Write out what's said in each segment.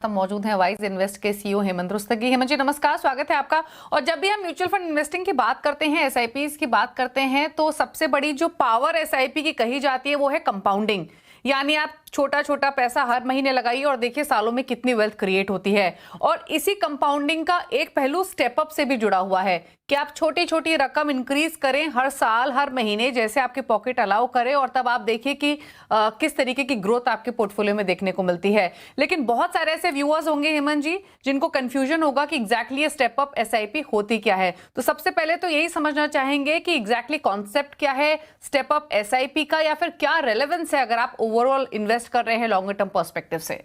हम मौजूद हैं वाइज इन्वेस्ट के सीईओ हेमंत रुस्तगी। हेमंत जी नमस्कार, स्वागत है आपका। और जब भी हम म्यूचुअल फंड इन्वेस्टिंग की बात करते हैं, एसआईपीज की बात करते हैं, तो सबसे बड़ी जो पावर एसआईपी की कही जाती है वो है कंपाउंडिंग। यानी आप छोटा छोटा पैसा हर महीने लगाइए और देखिए सालों में कितनी वेल्थ क्रिएट होती है। और इसी कंपाउंडिंग का एक पहलू स्टेप अप से भी जुड़ा हुआ है कि आप छोटी छोटी रकम इंक्रीज करें हर साल हर महीने, जैसे आपके पॉकेट अलाउ करे, और तब आप देखिए कि किस तरीके की ग्रोथ आपके पोर्टफोलियो में देखने को मिलती है। लेकिन बहुत सारे ऐसे व्यूअर्स होंगे हेमंत जी जिनको कंफ्यूजन होगा कि एग्जैक्टली स्टेप अप एसआईपी होती क्या है। तो सबसे पहले तो यही समझना चाहेंगे कि एग्जैक्टली कॉन्सेप्ट क्या है स्टेप अप एसआईपी का, या फिर क्या रेलेवेंस है अगर आप ओवरऑल इन्वेस्ट कर रहे हैं लॉन्गर टर्म पर्सपेक्टिव से।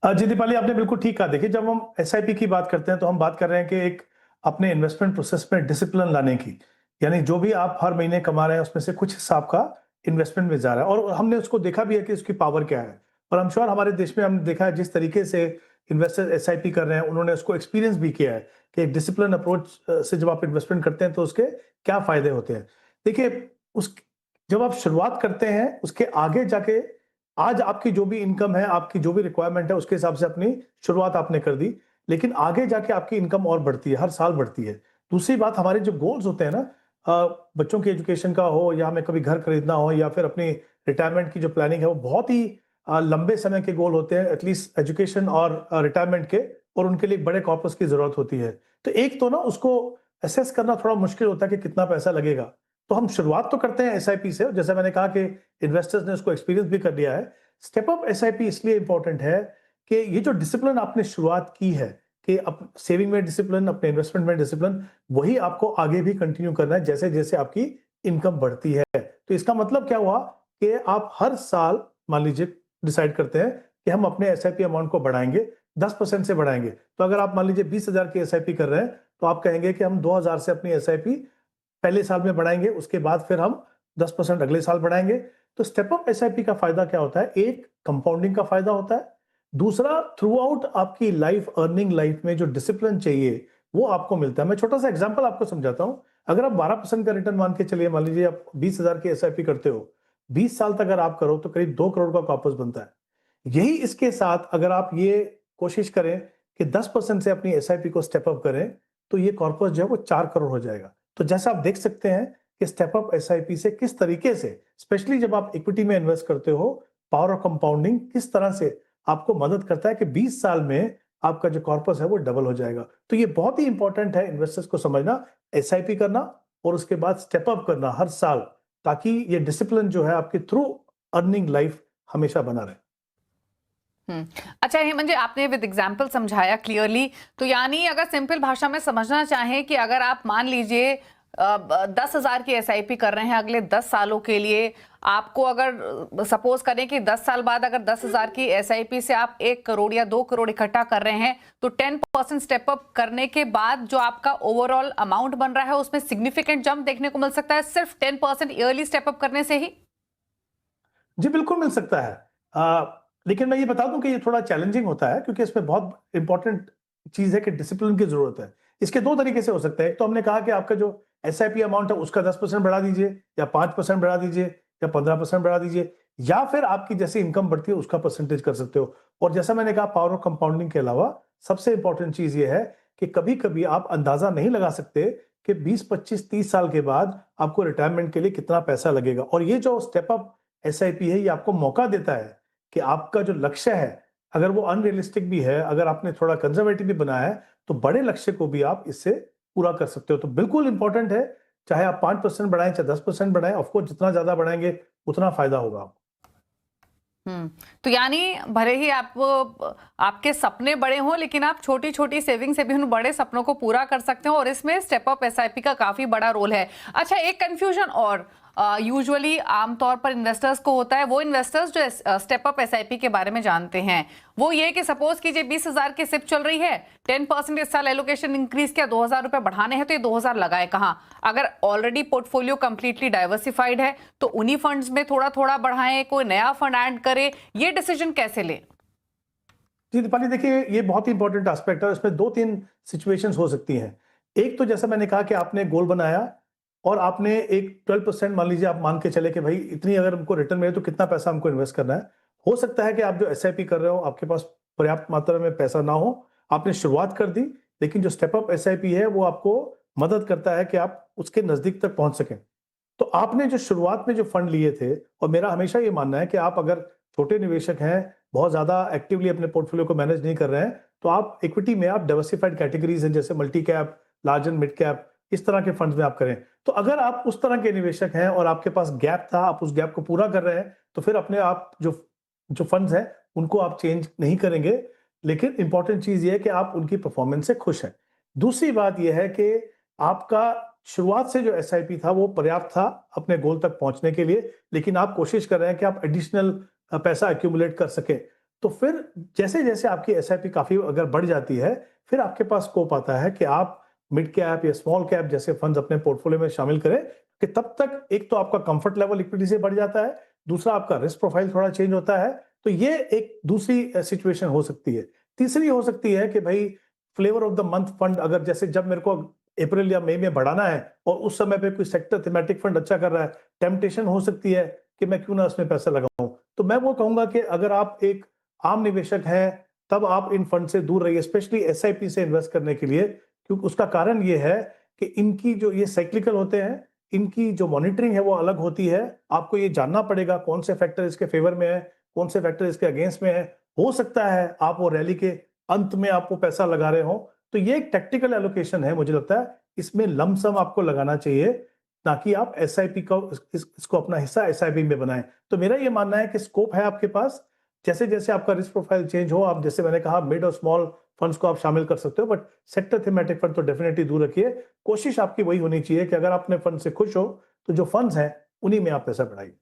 जी दीपाली, आपने बिल्कुल ठीक कहा। देखिए, जब हम एसआईपी की बात करते हैं तो हम बात कर रहे हैं कि एक अपने इन्वेस्टमेंट प्रोसेस में डिसिप्लिन लाने की। यानी जो भी आप हर महीने कमा रहे हैं उसमें से कुछ हिस्सा आपका इन्वेस्टमेंट में जा रहा है, और हमने उसको देखा भी है कि उसकी पावर क्या है। और आई एम श्योर हमारे देश में हमने देखा है जिस तरीके से इन्वेस्टर एसआईपी कर रहे हैं, उन्होंने उसको एक्सपीरियंस भी किया है कि एक डिसिप्लिन अप्रोच से जब आप इन्वेस्टमेंट करते हैं तो उसके क्या फायदे होते हैं। देखिए, उस जब आप शुरुआत करते हैं उसके आगे जाके आज आपकी जो भी इनकम है, आपकी जो भी रिक्वायरमेंट है, उसके हिसाब से अपनी शुरुआत आपने कर दी, लेकिन आगे जाके आपकी इनकम और बढ़ती है, हर साल बढ़ती है। दूसरी बात, हमारे जो गोल्स होते हैं ना, बच्चों की एजुकेशन का हो या हमें कभी घर खरीदना हो या फिर अपनी रिटायरमेंट की जो प्लानिंग है, वो बहुत ही लंबे समय के गोल होते हैं, एटलीस्ट एजुकेशन और रिटायरमेंट के, और उनके लिए बड़े कॉर्पस की जरूरत होती है। तो एक तो ना उसको असेस करना थोड़ा मुश्किल होता है कि कितना पैसा लगेगा। तो हम शुरुआत तो करते हैं एसआईपी से, जैसे मैंने कहा कि इन्वेस्टर्स ने उसको एक्सपीरियंस भी कर लिया है। स्टेप अप एसआईपी इसलिए इंपॉर्टेंट है कि ये जो डिसिप्लिन आपने शुरुआत की है कि सेविंग में डिसिप्लिन, अपने इन्वेस्टमेंट में डिसिप्लिन, वही आपको आगे भी कंटिन्यू करना है जैसे जैसे आपकी इनकम बढ़ती है। तो इसका मतलब क्या हुआ कि आप हर साल मान लीजिए डिसाइड करते हैं कि हम अपने एसआईपी अमाउंट को बढ़ाएंगे, 10% से बढ़ाएंगे। तो अगर आप मान लीजिए 20,000 की एसआईपी कर रहे हैं, तो आप कहेंगे कि हम 2,000 से अपनी एसआईपी पहले साल में बढ़ाएंगे, उसके बाद फिर हम 10% अगले साल बढ़ाएंगे। तो स्टेप अप एसआईपी का फायदा क्या होता है? एक, कंपाउंडिंग का फायदा होता है। दूसरा, थ्रू आउट आपकी लाइफ, अर्निंग लाइफ में जो डिसिप्लिन चाहिए वो आपको मिलता है। मैं छोटा सा एग्जांपल आपको समझाता हूं। अगर आप 12% का रिटर्न मान के चलिए, मान लीजिए आप 20,000 की एसआईपी करते हो, 20 साल तक अगर आप करो तो करीब 2 करोड़ का कॉर्पस बनता है। यही इसके साथ अगर आप ये कोशिश करें कि 10% से अपनी एसआईपी को स्टेप अप करें, तो ये कॉर्पस जो है वो 4 करोड़ हो जाएगा। तो जैसा आप देख सकते हैं कि स्टेप अप एसआईपी से किस तरीके से, स्पेशली जब आप इक्विटी में इन्वेस्ट करते हो, पावर ऑफ कंपाउंडिंग किस तरह से आपको मदद करता है कि 20 साल में आपका जो कॉर्पस है वो डबल हो जाएगा। तो ये बहुत ही इंपॉर्टेंट है इन्वेस्टर्स को समझना, एसआईपी करना और उसके बाद स्टेप अप करना हर साल, ताकि ये डिसिप्लिन जो है आपकी थ्रू अर्निंग लाइफ हमेशा बना रहे। अच्छा हेमंत जी, आपने विद एग्जांपल समझाया क्लियरली। तो यानी अगर सिंपल भाषा में समझना चाहें कि अगर आप मान लीजिए 10,000 की एसआईपी कर रहे हैं अगले 10 सालों के लिए, आपको अगर सपोज करें कि 10 साल बाद अगर 10,000 की एसआईपी से आप 1 करोड़ या 2 करोड़ इकट्ठा कर रहे हैं, तो 10% स्टेप अप करने के बाद जो आपका ओवरऑल अमाउंट बन रहा है उसमें सिग्निफिकेंट जंप देखने को मिल सकता है सिर्फ 10% ईयरली स्टेप अप करने से ही। जी, बिल्कुल मिल सकता है। लेकिन मैं ये बता दूं कि ये थोड़ा चैलेंजिंग होता है, क्योंकि इसमें बहुत इंपॉर्टेंट चीज है कि डिसिप्लिन की जरूरत है। इसके दो तरीके से हो सकते हैं। एक तो हमने कहा कि आपका जो एसआईपी अमाउंट है उसका 10% बढ़ा दीजिए, या 5% बढ़ा दीजिए, या 15% बढ़ा दीजिए, या फिर आपकी जैसे इनकम बढ़ती है उसका परसेंटेज कर सकते हो। और जैसा मैंने कहा, पावर ऑफ कंपाउंडिंग के अलावा सबसे इंपॉर्टेंट चीज ये है कि कभी कभी आप अंदाजा नहीं लगा सकते कि 20, 25, 30 साल के बाद आपको रिटायरमेंट के लिए कितना पैसा लगेगा। और ये जो स्टेप अप एसआईपी है, ये आपको मौका देता है कि आपका जो लक्ष्य है, अगर वो अनरियलिस्टिक भी है, अगर आपने थोड़ा कंजर्वेटिव भी बनाया है, तो बड़े लक्ष्य को भी आप इससे पूरा कर सकते हो। तो बिल्कुल इंपॉर्टेंट है, चाहे आप 5% बढ़ाएं चाहे 10% बढ़ाएं, ऑफकोर्स जितना ज्यादा बढ़ाएंगे उतना फायदा होगा आपको। तो यानी भले ही आप आपके सपने बड़े हों, लेकिन आप छोटी छोटी सेविंग से भी उन बड़े सपनों को पूरा कर सकते हो, और इसमें स्टेप अप एसआईपी का काफी बड़ा रोल है। अच्छा, एक कंफ्यूजन और यूजुअली आमतौर पर इन्वेस्टर्स को होता है, वो इन्वेस्टर्स जो स्टेप अप एसआईपी के बारे में जानते हैं, वो ये कि सपोज कीजिए 20,000 की सिप चल रही है, 10% इस साल एलोकेशन इंक्रीज किया, 2,000 रुपए बढ़ाने हैं, तो ये 2,000 लगाए कहाँ? अगर ऑलरेडी पोर्टफोलियो कंप्लीटली डाइवर्सिफाइड है तो उन्हीं फंड्स में थोड़ा थोड़ा बढ़ाएं, कोई नया फंड ऐड करे, ये डिसीजन कैसे ले? जी दीपाली, देखिए ये बहुत ही इंपॉर्टेंट एस्पेक्ट है। इसमें दो तीन सिचुएशंस हो सकती हैं। एक तो जैसा मैंने कहा कि आपने गोल बनाया और आपने एक 12% मान लीजिए, आप मान के चले कि भाई इतनी अगर हमको रिटर्न मिले तो कितना पैसा हमको इन्वेस्ट करना है। हो सकता है कि आप जो एसआईपी कर रहे हो आपके पास पर्याप्त मात्रा में पैसा ना हो, आपने शुरुआत कर दी, लेकिन जो स्टेप अप एसआईपी है वो आपको मदद करता है कि आप उसके नजदीक तक पहुंच सकें। तो आपने जो शुरुआत में जो फंड लिए थे, और मेरा हमेशा ये मानना है कि आप अगर छोटे निवेशक हैं, बहुत ज्यादा एक्टिवली अपने पोर्टफोलियो को मैनेज नहीं कर रहे हैं, तो आप इक्विटी में आप डाइवर्सिफाइड कैटेगरीज हैं, जैसे multi cap, large and mid cap, इस तरह के फंड्स में आप करें। तो अगर आप उस तरह के निवेशक हैं और आपके पास गैप था, आप उस गैप को पूरा कर रहे हैं, तो फिर अपने आप जो जो फंड्स हैं उनको आप चेंज नहीं करेंगे। लेकिन इंपॉर्टेंट चीज ये है कि आप उनकी परफॉर्मेंस से खुश हैं। दूसरी बात यह है कि आपका शुरुआत से जो एसआईपी था वो पर्याप्त था अपने गोल तक पहुंचने के लिए, लेकिन आप कोशिश कर रहे हैं कि आप एडिशनल पैसा एक्यूमुलेट कर सके। तो फिर जैसे जैसे आपकी एसआईपी काफी अगर बढ़ जाती है, फिर आपके पास स्कोप आता है कि आप मिड कैप या स्मॉल कैप जैसे फंड्स अपने पोर्टफोलियो में शामिल करें, कि तब तक एक तो आपका कंफर्ट लेवल इक्विटी से बढ़ जाता है, दूसरा आपका रिस्क प्रोफाइल थोड़ा चेंज होता है। तो ये एक दूसरी सिचुएशन हो सकती है। तीसरी हो सकती है कि भाई flavour of the month fund, अगर जैसे जब मेरे को अप्रैल या मई में बढ़ाना है और उस समय पे कोई सेक्टर थीमेटिक फंड अच्छा कर रहा है, टेम्पटेशन हो सकती है कि मैं क्यों ना उसमें पैसा लगाऊं। तो मैं वो कहूंगा कि अगर आप एक आम निवेशक हैं, तब आप इन फंड से दूर रहिए, स्पेशली एसआईपी से इन्वेस्ट करने के लिए, क्योंकि उसका कारण ये है कि इनकी जो ये साइक्लिकल होते हैं, इनकी जो मॉनिटरिंग है वो अलग होती है। आपको ये जानना पड़ेगा कौन से फैक्टर इसके फेवर में है, कौन से फैक्टर इसके अगेंस्ट में है। हो सकता है आप वो रैली के अंत में आप वो पैसा लगा रहे हो। तो ये एक टैक्टिकल एलोकेशन है, मुझे लगता है इसमें लमसम आपको लगाना चाहिए, ताकि आप एसआईपी को इसको अपना हिस्सा एसआईपी में बनाएं। तो मेरा ये मानना है कि स्कोप है आपके पास। जैसे जैसे आपका रिस्क प्रोफाइल चेंज हो, आप जैसे मैंने कहा मिड और स्मॉल फंड्स को आप शामिल कर सकते हो, बट सेक्टर थीमेटिक फंड तो डेफिनेटली दूर रखिए। कोशिश आपकी वही होनी चाहिए कि अगर आप अपने फंड से खुश हो, तो जो फंड्स हैं उन्हीं में आप पैसा बढ़ाइए।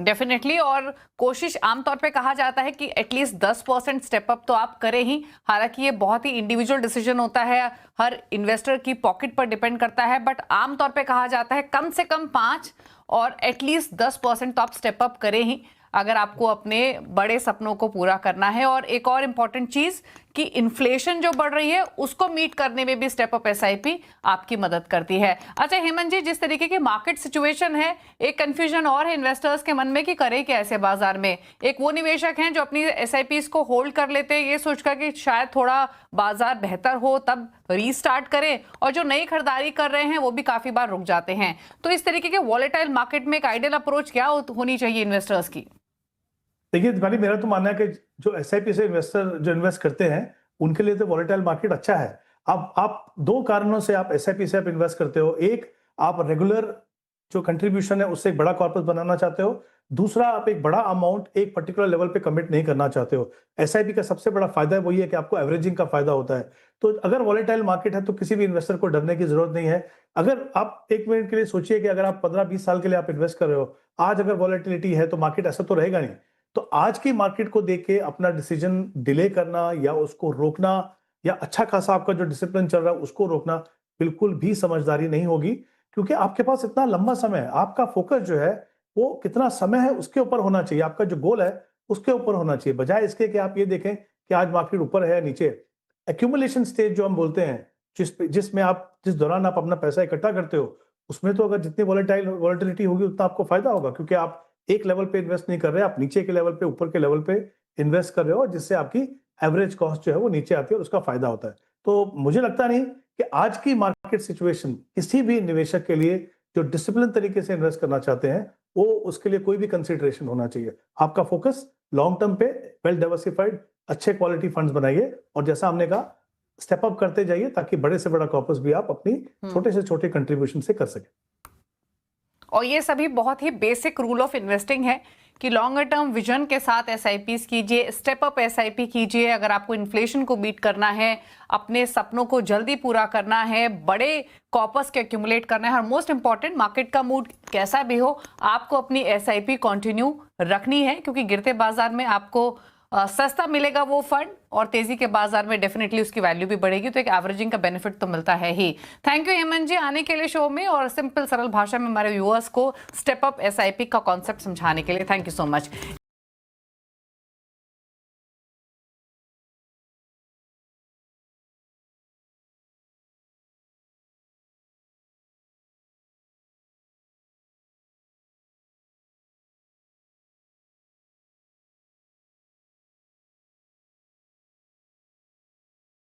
डेफिनेटली। और कोशिश आमतौर पे कहा जाता है कि एटलीस्ट 10% स्टेप अप तो आप करें ही। हालांकि ये बहुत ही इंडिविजुअल डिसीजन होता है, हर इन्वेस्टर की पॉकेट पर डिपेंड करता है, बट आमतौर पे कहा जाता है कम से कम 5 और एटलीस्ट 10% तो आप स्टेप अप करें ही, अगर आपको अपने बड़े सपनों को पूरा करना है। और एक और इंपॉर्टेंट चीज कि इन्फ्लेशन जो बढ़ रही है उसको मीट करने में भी स्टेप अप एसआईपी आपकी मदद करती है। अच्छा हेमंत जी, जिस तरीके की मार्केट सिचुएशन है, एक कंफ्यूजन और है इन्वेस्टर्स के मन में कि करें क्या ऐसे बाजार में। एक वो निवेशक हैं जो अपनी एसआईपीज को होल्ड कर लेते हैं ये सोचकर कि शायद थोड़ा बाजार बेहतर हो तब रीस्टार्ट करें, और जो नई खरीदारी कर रहे हैं वो भी काफी बार रुक जाते हैं। तो इस तरीके के वॉलेटाइल मार्केट में एक आइडियल अप्रोच क्या होनी चाहिए इन्वेस्टर्स की? देखिए दीपाली, मेरा तो मानना है कि जो एसआईपी से इन्वेस्टर जो इन्वेस्ट करते हैं उनके लिए तो वॉलेटाइल मार्केट अच्छा है। अब आप दो कारणों से आप एसआईपी से आप इन्वेस्ट करते हो। एक, आप रेगुलर जो कंट्रीब्यूशन है उससे एक बड़ा कॉर्पस बनाना चाहते हो। दूसरा, आप एक बड़ा अमाउंट एक पर्टिकुलर लेवल पे कमिट नहीं करना चाहते हो। एसआईपी का सबसे बड़ा फायदा वही है कि आपको एवरेजिंग का फायदा होता है। तो अगर वॉलेटाइल मार्केट है तो किसी भी इन्वेस्टर को डरने की जरूरत नहीं है। अगर आप एक मिनट के लिए सोचिए कि अगर आप 15-20 साल के लिए आप इन्वेस्ट कर रहे हो, आज अगर वॉलेटिलिटी है तो मार्केट ऐसा तो रहेगा नहीं। तो आज की मार्केट को देख के अपना डिसीजन डिले करना या उसको रोकना, या अच्छा खासा आपका जो डिसिप्लिन चल रहा है उसको रोकना, बिल्कुल भी समझदारी नहीं होगी। क्योंकि आपके पास इतना लंबा समय है, आपका फोकस जो है वो कितना समय है उसके ऊपर होना चाहिए, आपका जो गोल है उसके ऊपर होना चाहिए, बजाय इसके कि आप ये देखें कि आज मार्केट ऊपर है या नीचे। एक्यूमुलेशन स्टेज जो हम बोलते हैं, जिस दौरान आप अपना पैसा इकट्ठा करते हो, उसमें तो अगर जितनी वॉलेटिलिटी होगी उतना आपको फायदा होगा, क्योंकि आप एक लेवल पे इन्वेस्ट नहीं कर रहे, आप नीचे के लेवल पे, ऊपर के लेवल पे इन्वेस्ट कर रहे हो, जिससे आपकी एवरेज कॉस्ट जो है वो नीचे आती है और उसका फायदा होता है। तो मुझे लगता नहीं कि आज की मार्केट सिचुएशन किसी भी निवेशक के लिए जो डिसिप्लिन तरीके से इन्वेस्ट करना चाहते हैं, वो उसके लिए कोई भी कंसिडरेशन होना चाहिए। आपका फोकस लॉन्ग टर्म पे, वेल डाइवर्सिफाइड अच्छे क्वालिटी फंड्स बनाइए, और जैसा हमने कहा स्टेप अप करते जाइए, ताकि बड़े से बड़ा कॉर्पस भी आप अपनी छोटे से छोटे कंट्रीब्यूशन से कर सकें। और ये सभी बहुत ही बेसिक रूल ऑफ इन्वेस्टिंग है कि लॉन्गर टर्म विजन के साथ एसआईपीस कीजिए, स्टेप अप एसआईपी कीजिए अगर आपको इन्फ्लेशन को बीट करना है, अपने सपनों को जल्दी पूरा करना है, बड़े कॉर्पस के एक्यूमुलेट करना है, और मोस्ट इंपॉर्टेंट मार्केट का मूड कैसा भी हो आपको अपनी एसआईपी कंटिन्यू रखनी है, क्योंकि गिरते बाजार में आपको सस्ता मिलेगा वो फंड और तेजी के बाजार में डेफिनेटली उसकी वैल्यू भी बढ़ेगी, तो एक एवरेजिंग का बेनिफिट तो मिलता है ही। थैंक यू हेमंत जी आने के लिए शो में और सिंपल सरल भाषा में हमारे व्यूअर्स को स्टेप अप एसआईपी का कॉन्सेप्ट समझाने के लिए। Thank you so much.